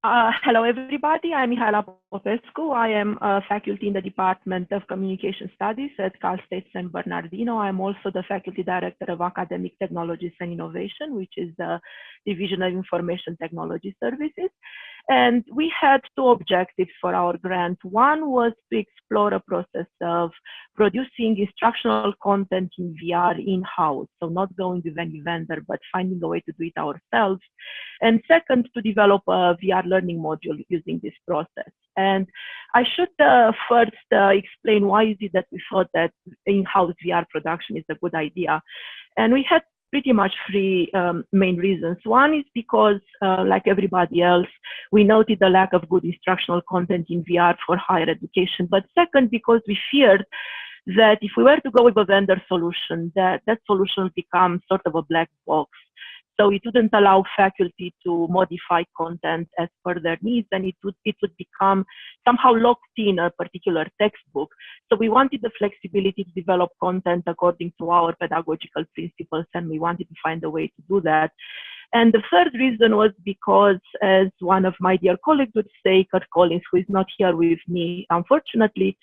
Hello, everybody. I'm Mihaela Popescu. I am a faculty in the Department of Communication Studies at Cal State San Bernardino. I'm also the faculty director of Academic Technologies and Innovation, which is the Division of Information Technology Services. And we had two objectives for our grant. One was to explore a process of producing instructional content in VR in-house, so not going with any vendor, but finding a way to do it ourselves. And second, to develop a VR learning module using this process. And I should first explain why is it that we thought that in-house VR production is a good idea. And we had pretty much three main reasons. One is because, like everybody else, we noted the lack of good instructional content in VR for higher education. But second, because we feared that if we were to go with a vendor solution, that solution would become sort of a black box. So it wouldn't allow faculty to modify content as per their needs, and it would become somehow locked in a particular textbook. So we wanted the flexibility to develop content according to our pedagogical principles, and we wanted to find a way to do that. And the third reason was because, as one of my dear colleagues would say, Kurt Collins, who is not here with me, unfortunately,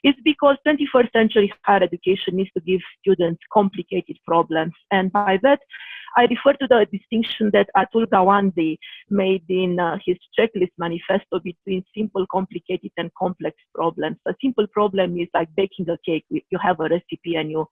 is because 21st century higher education needs to give students complicated problems. And by that, I refer to the distinction that Atul Gawande made in his checklist manifesto between simple, complicated, and complex problems. A simple problem is like baking a cake. You have a recipe and you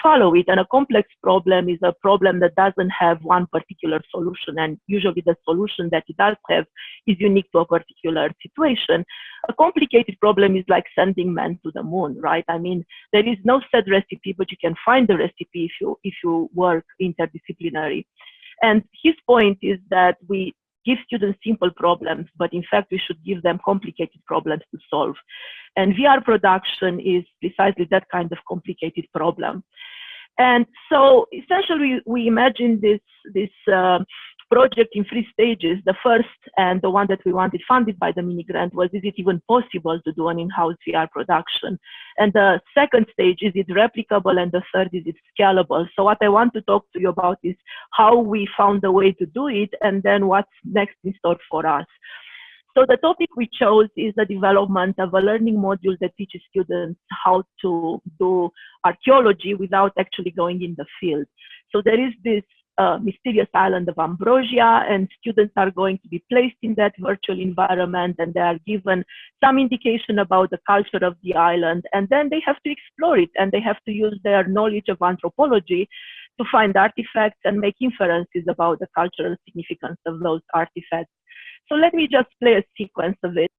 follow it. And a complex problem is a problem that doesn't have one particular solution. And usually the solution that it does have is unique to a particular situation. A complicated problem is like sending men to the moon, right? I mean, there is no set recipe, but you can find the recipe if you work interdisciplinary. And his point is that we give students simple problems, but in fact, we should give them complicated problems to solve. And VR production is precisely that kind of complicated problem. And so essentially, we imagine this project in three stages. The first, and the one that we wanted funded by the mini grant, was, is it even possible to do an in-house VR production? And the second stage, is it replicable? And the third, is it scalable? So what I want to talk to you about is how we found a way to do it, and then what's next in store for us. So the topic we chose is the development of a learning module that teaches students how to do archaeology without actually going in the field. So there is this mysterious island of Ambrosia, and students are going to be placed in that virtual environment, and they are given some indication about the culture of the island, and then they have to explore it, and they have to use their knowledge of anthropology to find artifacts and make inferences about the cultural significance of those artifacts. So let me just play a sequence of it.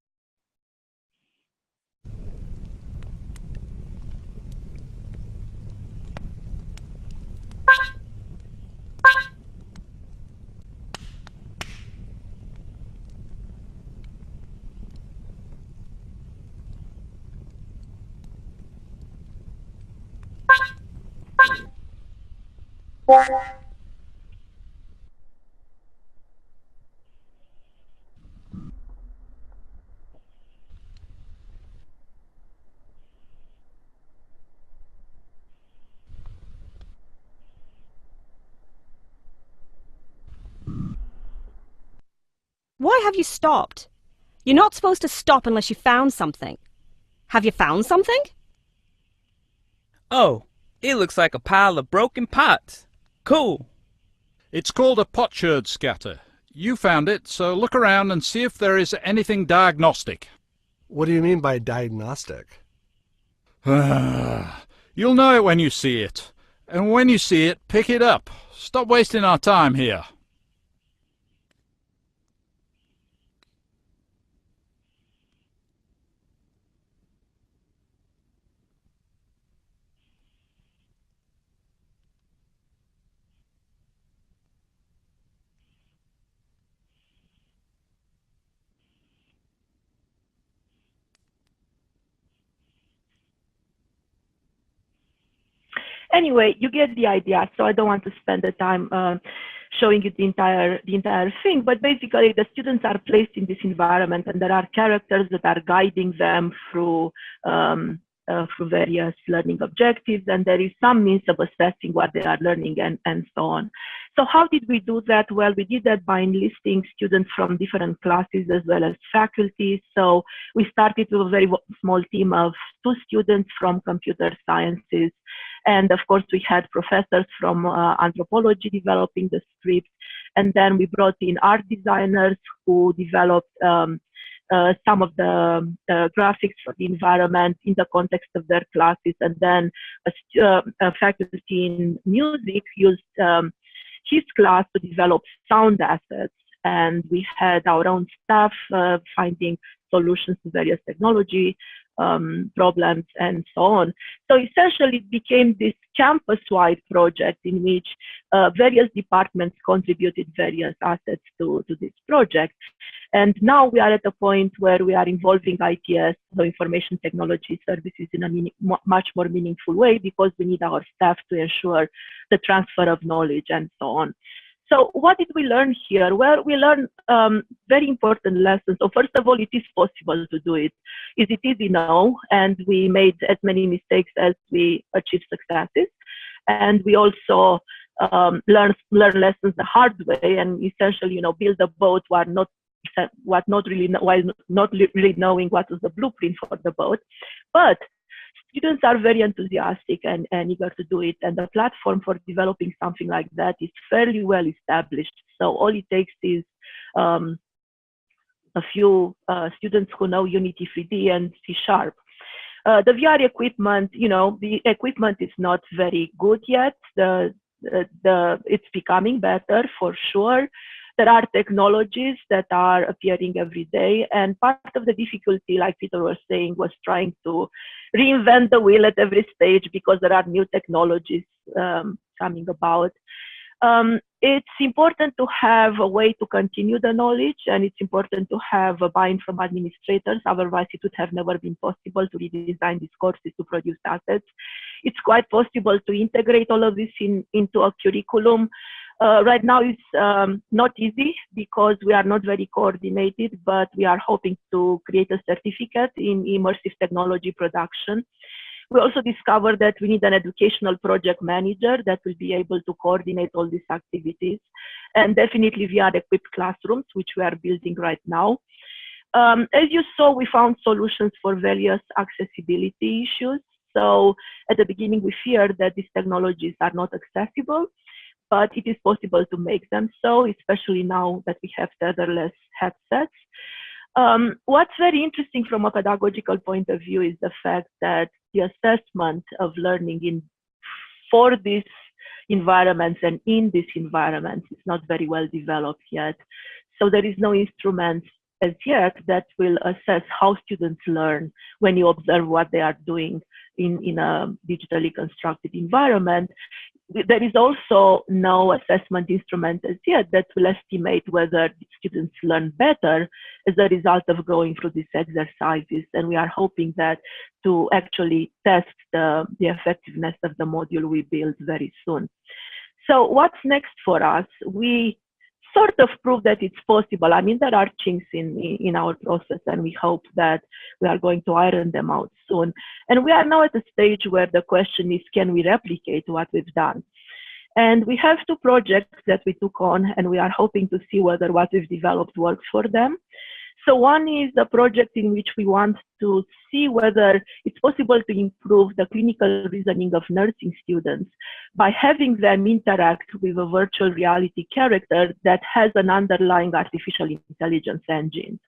Why have you stopped? You're not supposed to stop unless you found something. Have you found something? Oh, it looks like a pile of broken pots. Cool. It's called a potsherd scatter. You found it, so look around and see if there is anything diagnostic. What do you mean by diagnostic? You'll know it when you see it. And when you see it, pick it up. Stop wasting our time here. Anyway, you get the idea. So I don't want to spend the time showing you the entire thing. But basically, the students are placed in this environment, and there are characters that are guiding them through various learning objectives, and there is some means of assessing what they are learning and so on. So how did we do that? Well, we did that by enlisting students from different classes as well as faculty. So we started with a very small team of 2 students from computer sciences. And of course, we had professors from anthropology developing the scripts. And then we brought in art designers who developed some of the graphics for the environment in the context of their classes. And then a faculty in music used his class to develop sound assets. And we had our own staff finding solutions to various technology problems and so on. So essentially it became this campus-wide project in which various departments contributed various assets to this project. And now we are at a point where we are involving ITS, so information technology services, in a much more meaningful way, because we need our staff to ensure the transfer of knowledge and so on. So what did we learn here? Well, we learned very important lessons. So first of all, it is possible to do it. Is it easy? No. And we made as many mistakes as we achieved successes. And we also learn lessons the hard way, and essentially, build a boat while not really knowing what was the blueprint for the boat. But students are very enthusiastic and eager to do it, and the platform for developing something like that is fairly well established. So all it takes is a few students who know Unity 3D and C#. The VR equipment, the equipment is not very good yet. It's becoming better for sure. There are technologies that are appearing every day, and part of the difficulty, like Peter was saying, was trying to reinvent the wheel at every stage because there are new technologies coming about. It's important to have a way to continue the knowledge, and it's important to have a buy-in from administrators. Otherwise, it would have never been possible to redesign these courses to produce assets. It's quite possible to integrate all of this into a curriculum. Right now, it's not easy because we are not very coordinated, but we are hoping to create a certificate in immersive technology production. We also discovered that we need an educational project manager that will be able to coordinate all these activities, and definitely VR-equipped classrooms, which we are building right now. As you saw, we found solutions for various accessibility issues. So at the beginning, we feared that these technologies are not accessible, but it is possible to make them so, especially now that we have tetherless headsets. What's very interesting from a pedagogical point of view is the fact that the assessment of learning for these environments and in these environments is not very well developed yet. So there is no instrument as yet that will assess how students learn when you observe what they are doing in a digitally constructed environment. There is also no assessment instrument as yet that will estimate whether students learn better as a result of going through these exercises. And we are hoping that to actually test the effectiveness of the module we build very soon. So what's next for us? We sort of prove that it's possible. I mean, there are chinks in our process, and we hope that we are going to iron them out soon. And we are now at a stage where the question is, can we replicate what we've done? And we have 2 projects that we took on, and we are hoping to see whether what we've developed works for them. So one is a project in which we want to see whether it's possible to improve the clinical reasoning of nursing students by having them interact with a virtual reality character that has an underlying artificial intelligence engine.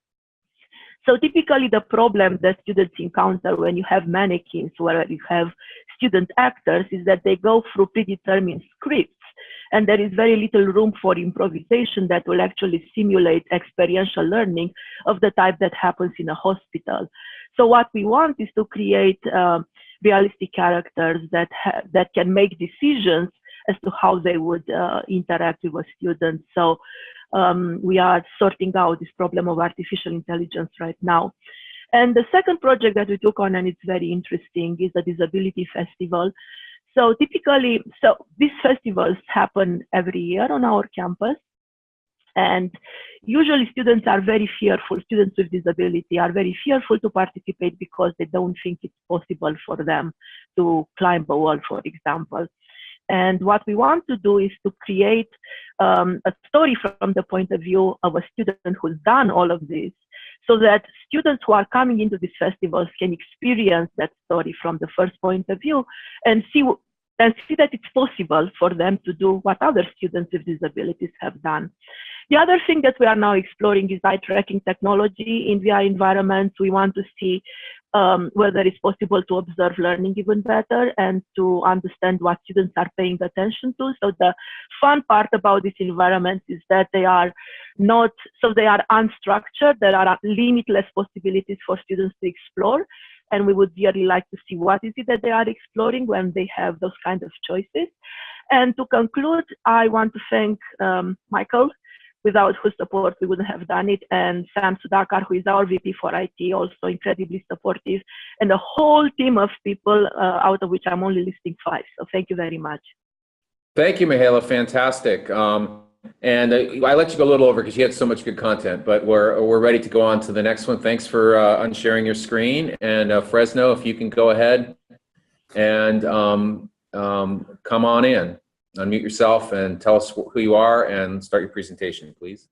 So typically the problem that students encounter when you have mannequins where you have student actors is that they go through predetermined scripts, and there is very little room for improvisation that will actually simulate experiential learning of the type that happens in a hospital. So what we want is to create realistic characters that can make decisions as to how they would interact with a student. So we are sorting out this problem of artificial intelligence right now. And the second project that we took on, and it's very interesting, is a disability festival. So typically, these festivals happen every year on our campus. And usually students are very fearful, students with disability are very fearful to participate because they don't think it's possible for them to climb a wall, for example. And what we want to do is to create a story from the point of view of a student who's done all of this, so that students who are coming into these festivals can experience that story from the first point of view and see that it's possible for them to do what other students with disabilities have done. The other thing that we are now exploring is eye tracking technology in VR environments. We want to see whether it's possible to observe learning even better and to understand what students are paying attention to. So the fun part about this environment is that they are unstructured. There are limitless possibilities for students to explore. And we would really like to see what is it that they are exploring when they have those kind of choices. And to conclude, I want to thank Michael, without whose support we wouldn't have done it, and Sam Sudhakar, who is our VP for IT, also incredibly supportive, and a whole team of people, out of which I'm only listing 5. So thank you very much. Thank you, Mihaela. Fantastic. And I let you go a little over because you had so much good content, but we're ready to go on to the next one. Thanks for unsharing your screen. And Fresno, if you can go ahead and come on in, unmute yourself and tell us who you are and start your presentation, please.